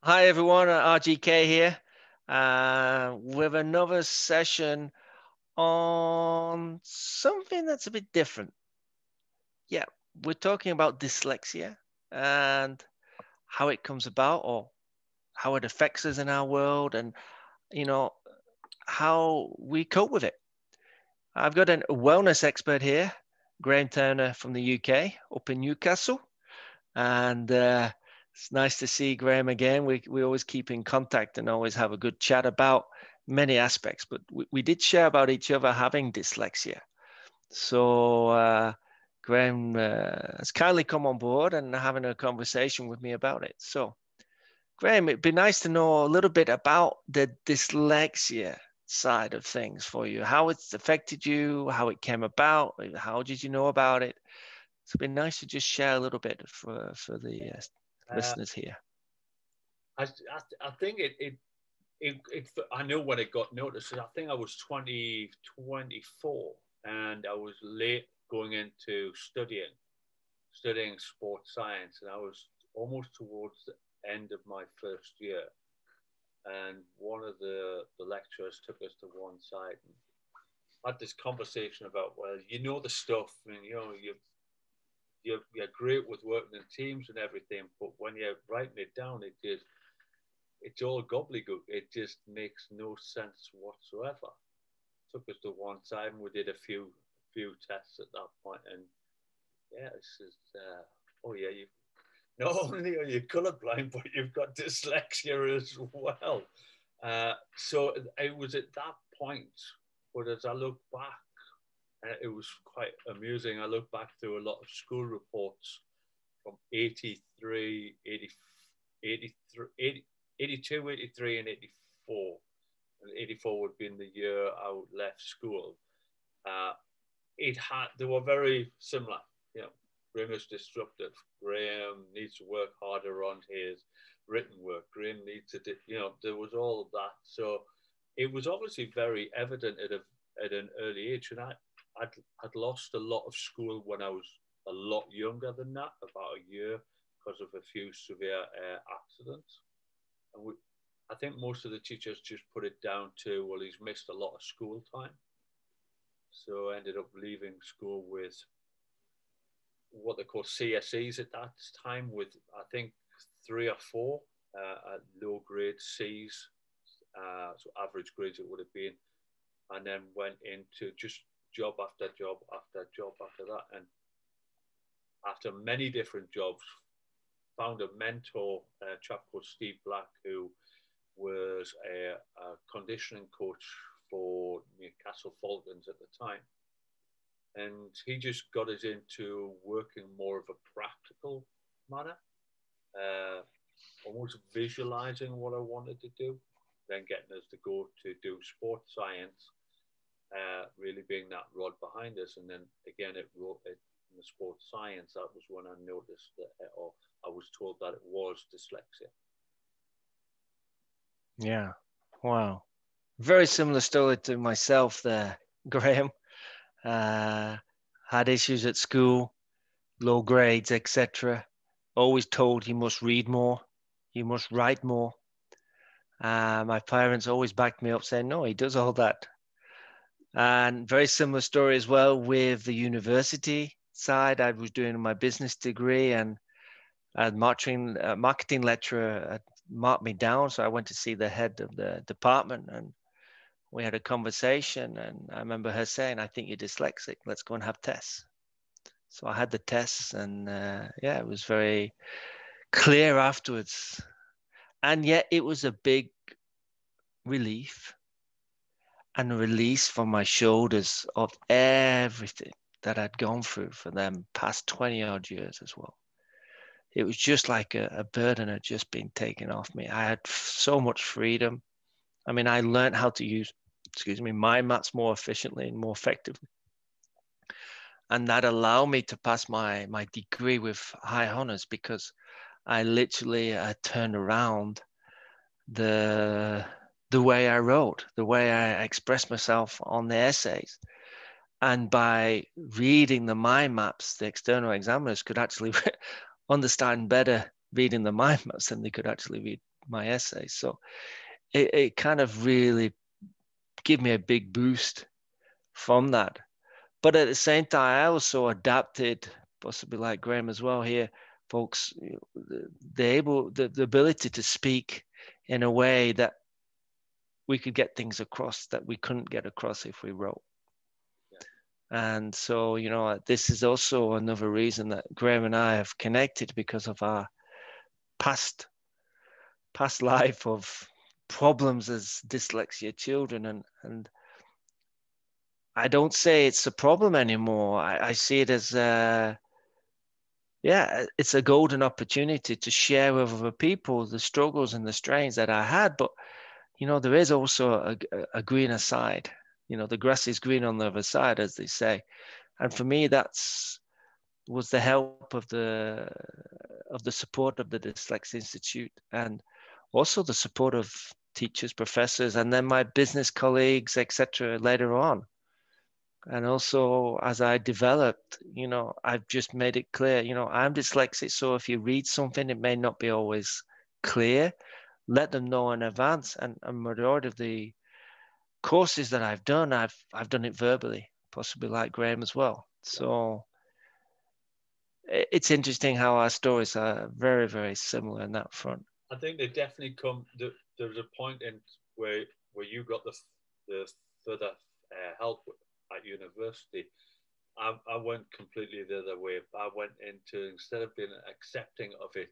Hi everyone, RGK here with another session on something that's a bit different. Yeah, we're talking about dyslexia and how it comes about or how it affects us in our world and, you know, how we cope with it. I've got a wellness expert here, Graham Turner from the UK up in Newcastle. And it's nice to see Graham again. We always keep in contact and always have a good chat about many aspects. But we did share about each other having dyslexia. So Graham has kindly come on board and having a conversation with me about it. So Graham, it'd be nice to know a little bit about the dyslexia side of things for you, how it's affected you, how it came about, how did you know about it? So it'd be nice to just share a little bit for the Uh, listeners here. I think I know when it got noticed. I think I was 24, and I was late going into studying sports science, and I was almost towards the end of my first year. And one of the lecturers took us to one side and had this conversation about, well, you know the stuff, and you're great with working in teams and everything, but when you're writing it down, it's all gobbledygook. It just makes no sense whatsoever. Took us to one side and we did a few tests at that point, and yeah, it's just oh yeah, you not only are you colorblind, but you've got dyslexia as well. So it was at that point. But as I look back, it was quite amusing. I look back through a lot of school reports from 83, 80, 83, 80, 82, 83, and 84. And 84 would have been the year I left school. Uh, they were very similar. You know, Graham is disruptive. Graham needs to work harder on his written work. Graham needs to, there was all of that. So it was obviously very evident at an early age. And I'd lost a lot of school when I was a lot younger than that, about a year, because of a few severe accidents. And I think most of the teachers just put it down to, well, he's missed a lot of school time. So I ended up leaving school with what they call CSEs at that time, with I think 3 or 4 low grade C's, so average grades it would have been, and then went into just job after job after job after that. And after many different jobs, found a mentor, a chap called Steve Black, who was a conditioning coach for Newcastle Falcons at the time. And he just got us into working more of a practical manner, uh, almost visualizing what I wanted to do, then getting us to go to do sports science, really being that rod behind us. And then again, it wrote it in the sports science. That was when I noticed that, or I was told that it was dyslexia. Yeah. Wow. Very similar story to myself there, Graham. Uh, had issues at school, low grades, etc. Always told he must read more, he must write more. My parents always backed me up saying, no, he does all that. And very similar story as well with the university side. I was doing my business degree and a marketing lecturer had marked me down. So I went to see the head of the department and we had a conversation. And I remember her saying, I think you're dyslexic. Let's go and have tests. So I had the tests and yeah, it was very clear afterwards. And yet it was a big relief and a release from my shoulders of everything that I'd gone through for them past 20 odd years as well. It was just like a burden had just been taken off me. I had so much freedom. I mean, I learned how to use, excuse me, mind maps more efficiently and more effectively. And that allowed me to pass my degree with high honors because I literally turned around the the way I wrote, the way I expressed myself on the essays. And by reading the mind maps, the external examiners could actually understand better reading the mind maps than they could actually read my essays. So it kind of really gave me a big boost from that. But at the same time, I also adapted, possibly like Graham as well here, folks, the ability to speak in a way that we could get things across that we couldn't get across if we wrote. Yeah. And so, this is also another reason that Graham and I have connected, because of our past life of problems as dyslexia children. And I don't say it's a problem anymore. I see it as it's a golden opportunity to share with other people the struggles and the strains that I had. But there is also a greener side. The grass is green on the other side, as they say. And for me, was the help of the support of the Dyslexia Institute, and also the support of teachers, professors, and then my business colleagues, etc. later on. And also, as I developed, I've just made it clear, I'm dyslexic. So if you read something, it may not be always clear. Let them know in advance. And a majority of the courses that I've done, I've done it verbally, possibly like Graham as well. So it's interesting how our stories are very, very similar in that front. I think they definitely come. There's a point in where you got the further help at university. I went completely the other way. I went into, instead of being accepting of it,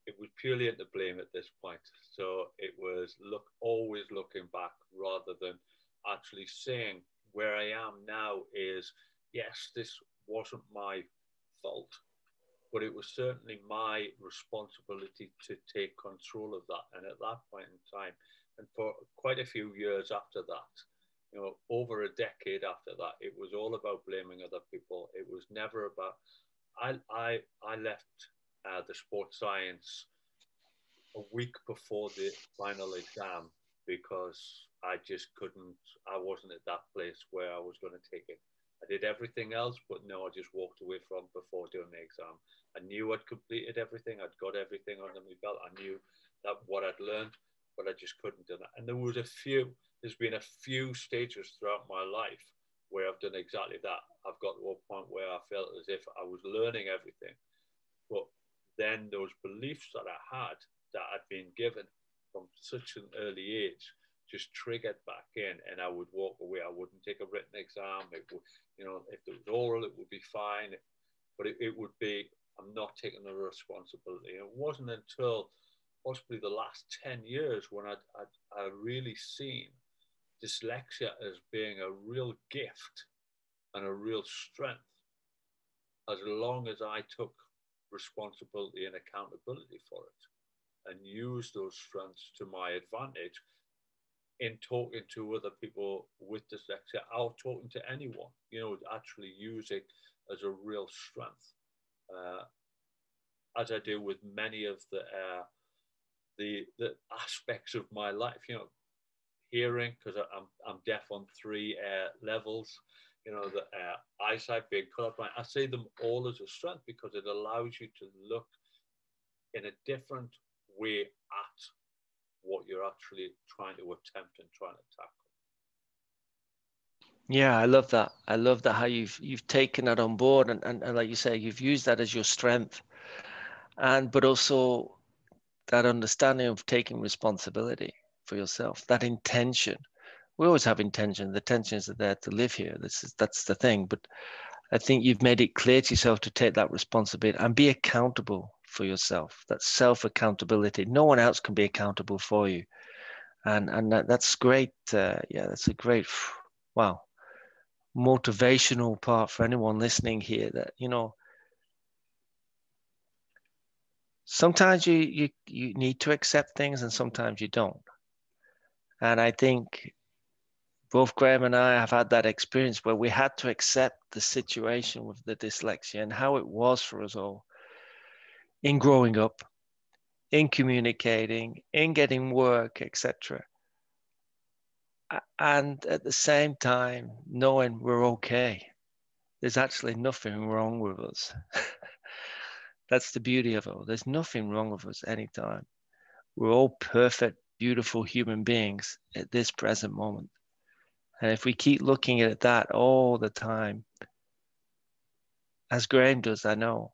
it was purely into blame at this point. So it was always looking back rather than actually saying where I am now is, yes, this wasn't my fault, but it was certainly my responsibility to take control of that. And at that point in time, and for quite a few years after that, over a decade after that, it was all about blaming other people. It was never about. I left the sports science a week before the final exam because I just couldn't. I wasn't at that place where I was going to take it. I did everything else, but no, I just walked away from before doing the exam. I knew I'd completed everything. I'd got everything under my belt. I knew that what I'd learned, but I just couldn't do that. And there's been a few stages throughout my life where I've done exactly that. I've got to a point where I felt as if I was learning everything, but then those beliefs that I had that I'd been given from such an early age just triggered back in, and I would walk away. I wouldn't take a written exam. It would, if it was oral, it would be fine, but it would be, I'm not taking the responsibility. And it wasn't until possibly the last 10 years when I really seen dyslexia as being a real gift and a real strength, as long as I took responsibility and accountability for it and used those strengths to my advantage in talking to other people with dyslexia, or talking to anyone, actually use it as a real strength, as I do with many of the aspects of my life. Hearing, because I'm deaf on 3 levels. The eyesight, being colorblind. I see them all as a strength because it allows you to look in a different way at what you're actually trying to attempt and trying to tackle. Yeah, I love that. I love that how you've taken that on board, and like you say, you've used that as your strength, but also that understanding of taking responsibility for yourself, that intention. We always have intention. The intentions are there to live here. That's the thing. But I think you've made it clear to yourself to take that responsibility and be accountable for yourself. That self-accountability. No one else can be accountable for you. And that's great. That's a great, wow, motivational part for anyone listening here, that, sometimes you need to accept things and sometimes you don't. And I think both Graham and I have had that experience where we had to accept the situation with the dyslexia and how it was for us all in growing up, in communicating, in getting work, etc. And at the same time, knowing we're okay. There's actually nothing wrong with us. That's the beauty of it. There's nothing wrong with us anytime. We're all perfect, beautiful human beings at this present moment. And if we keep looking at that all the time, as Graham does, I know,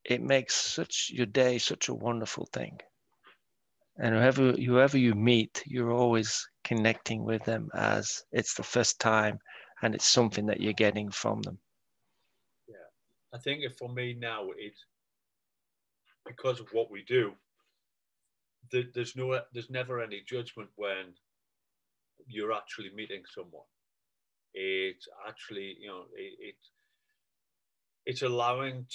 it makes such your day such a wonderful thing. And whoever you meet, you're always connecting with them as it's the first time and it's something that you're getting from them. Yeah, I think for me now, it's because of what we do. There's never any judgment when you're actually meeting someone. It's actually, it's allowing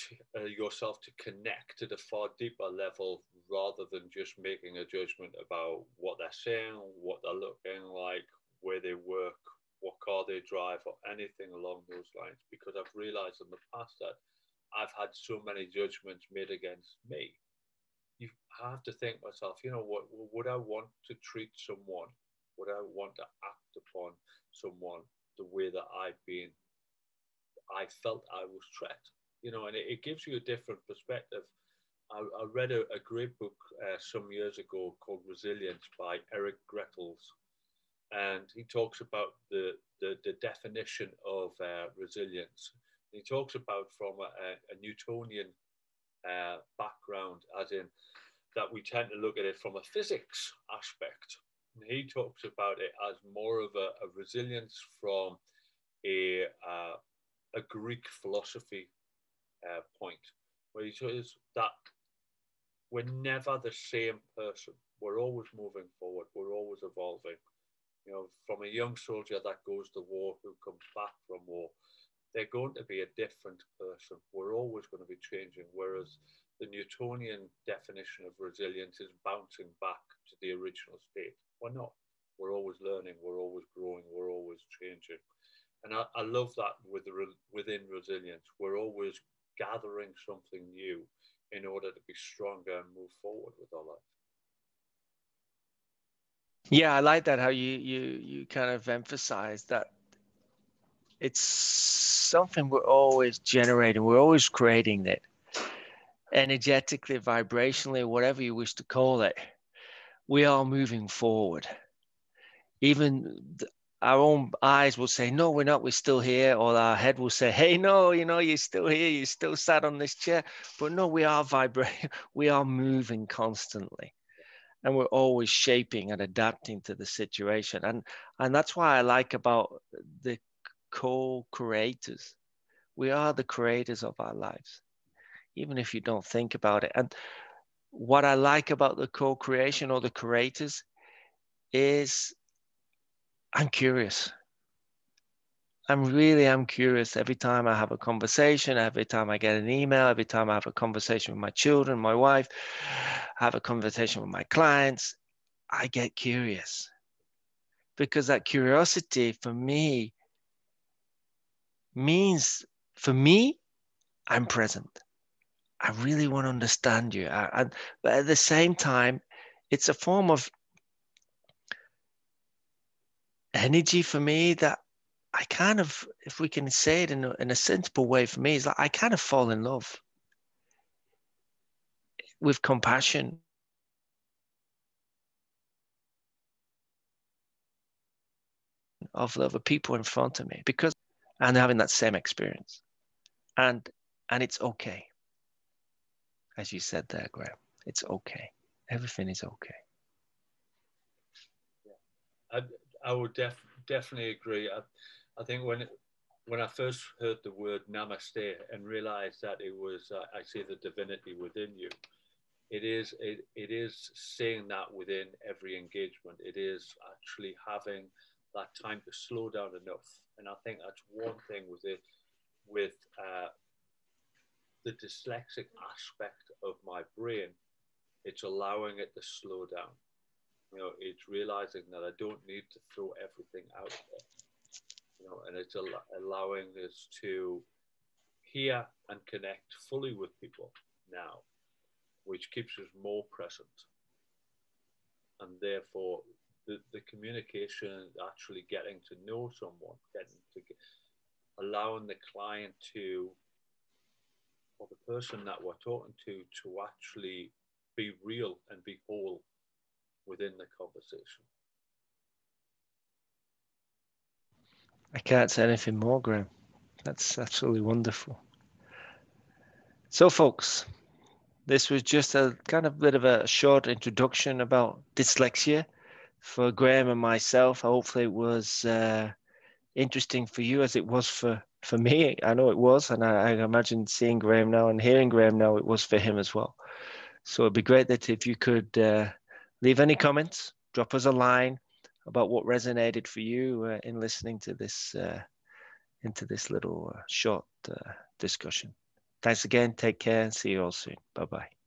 yourself to connect at a far deeper level rather than just making a judgment about what they're saying, what they're looking like, where they work, what car they drive, or anything along those lines. Because I've realized in the past that I've had so many judgments made against me. You have to think myself, what would I want to treat someone? Would I want to act upon someone the way that I felt I was treated? And it gives you a different perspective. I read a great book some years ago called Resilience by Eric Grettles, and he talks about the definition of resilience. He talks about from a Newtonian background, as in that we tend to look at it from a physics aspect. And he talks about it as more of a resilience from a Greek philosophy point, where he says that we're never the same person. We're always moving forward. We're always evolving. From a young soldier that goes to war who comes back from war, they're going to be a different person. We're always going to be changing. Whereas the Newtonian definition of resilience is bouncing back to the original state. We're not. We're always learning. We're always growing. We're always changing. And I love that within resilience. We're always gathering something new in order to be stronger and move forward with our life. Yeah, I like that how you kind of emphasize that it's something we're always generating, we're always creating it energetically, vibrationally, whatever you wish to call it. We are moving forward. Even our own eyes will say, no, we're not, we're still here. Or our head will say, hey, no, you're still here, you're still sat on this chair. But no, we are vibrating, we are moving constantly. And we're always shaping and adapting to the situation. And that's why I like about the co-creators. We are the creators of our lives, even if you don't think about it. And what I like about the co-creation or the creators is I'm curious. I'm curious every time I have a conversation, every time I get an email, every time I have a conversation with my children, my wife, have a conversation with my clients, I get curious. Because that curiosity for me means, for me, I'm present. I really want to understand you. But at the same time, it's a form of energy for me that I kind of, if we can say it in a sensible way for me, is like I kind of fall in love with compassion of the other people in front of me because and having that same experience. And it's okay. As you said there, Graham, it's okay. Everything is okay. Yeah. I would definitely agree. I think when I first heard the word namaste and realized that it was, I see the divinity within you, it is saying that within every engagement. It is actually having that time to slow down enough. And I think that's one thing with the dyslexic aspect of my brain. It's allowing it to slow down. It's realizing that I don't need to throw everything out there. And it's allowing us to hear and connect fully with people now, which keeps us more present. And therefore, the communication, actually getting to know someone, allowing the client to, or the person that we're talking to actually be real and be whole within the conversation. I can't say anything more, Graham. That's absolutely wonderful. So, folks, this was just a kind of bit of a short introduction about dyslexia for Graham and myself. Hopefully, it was interesting for you as it was for me. I know it was, and I imagine seeing Graham now and hearing Graham now, it was for him as well. So it'd be great that if you could leave any comments, drop us a line about what resonated for you in listening to this into this little short discussion. Thanks again. Take care and see you all soon. Bye bye.